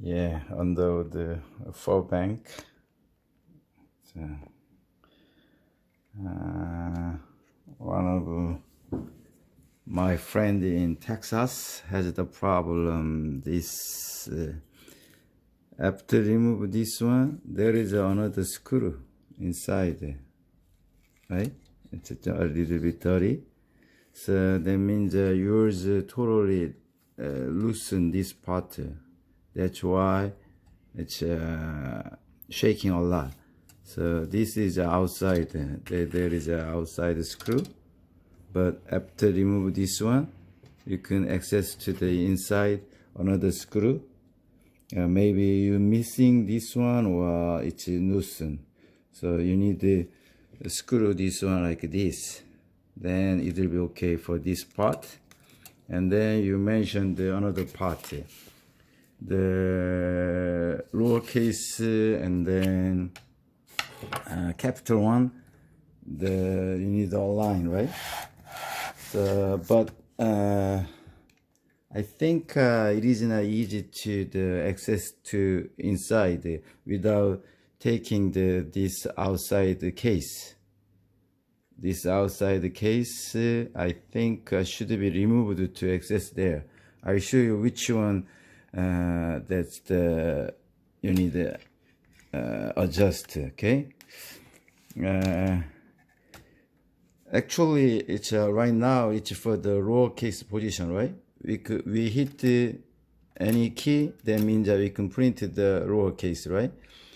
Yeah, Underwood for bank. So, one of my friend in Texas has the problem. This after remove this one, there is another screw inside, right? It's a little bit dirty. So that means yours totally loosen this part. That's why it's shaking a lot. So this is outside. There is an outside screw. But after remove this one, you can access to the inside another screw. Maybe you're missing this one or it's loosened. So you need to screw this one like this. Then it will be okay for this part. And then you mentioned another part. The lowercase and then capital one, you need to align, right? So, but I think it is not easy to access to inside without taking this outside case. This outside case, I think should be removed to access there. I'll show you which one that's the you need to adjust. Okay. Actually, it's right now it's for the lowercase position, right? We hit any key, that means that we can print the lowercase, right?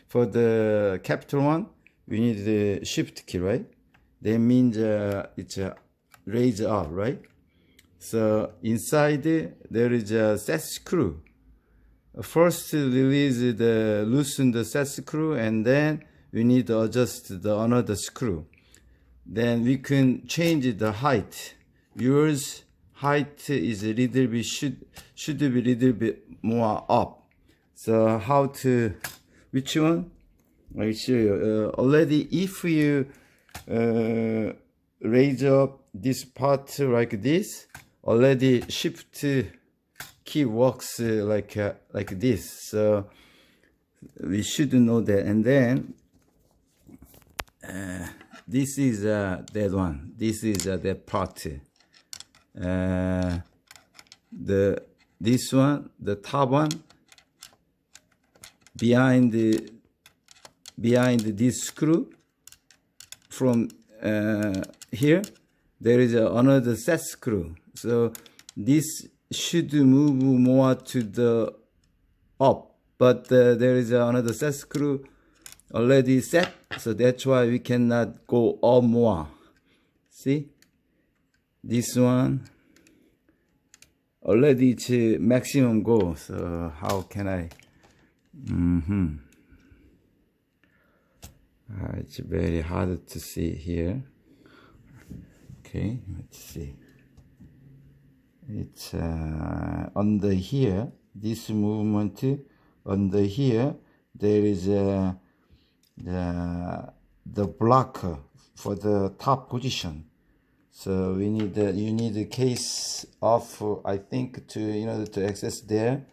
For the capital one, we need the shift key, right? That means it's raise up, right? So inside there is a set screw. First loosen the set screw, and then we need to adjust the another screw. Then we can change the height. Yours height is a little bit should be a little bit more up. So how to which one? I'll show you. Already if you raise up this part like this, already shift key works like this. So we should know that. And then this is that one. This is that part. This one, the top one, behind this screw. From here, there is another set screw. So this should move more to the up, but there is another set screw already set, so that's why we cannot go up more. See, this one already it's maximum go, so how can I it's very hard to see here. Okay, let's see. It's under here, this movement under here, there is the block for the top position. So we need you need the case off, I think, to in order to access there.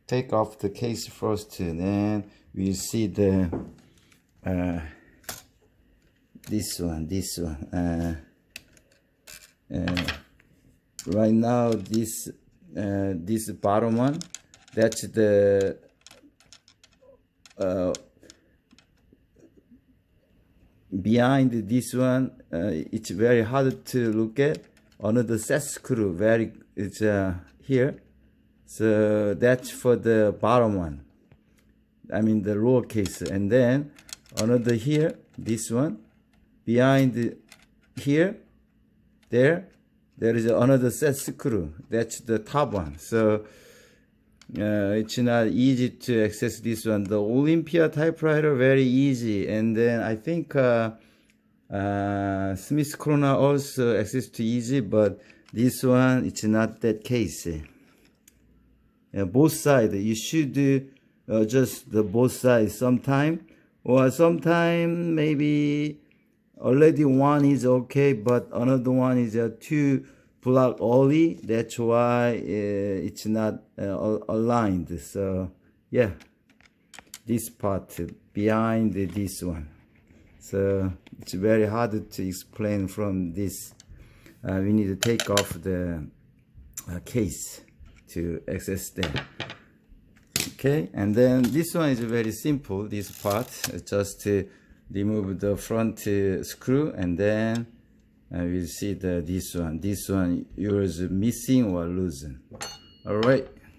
Take off the case first, then we see the this one. Right now, this bottom one, that's the behind this one. It's very hard to look at. Another set screw, it's here. So that's for the bottom one. I mean the lowercase, and then another here. This one behind here, there is another set screw. That's the top one. So it's not easy to access this one. The Olympia typewriter, very easy. And then I think Smith Corona also access to easy, but this one it's not that case. Both sides you should adjust the both sides sometime, or sometime maybe already one is okay, but another one is too block only. That's why it's not aligned. So yeah, this part behind this one. So it's very hard to explain from this. We need to take off the case to access them. Okay, and then this one is very simple. This part, just to remove the front screw, and then we'll see this one. This one yours missing or losing. All right.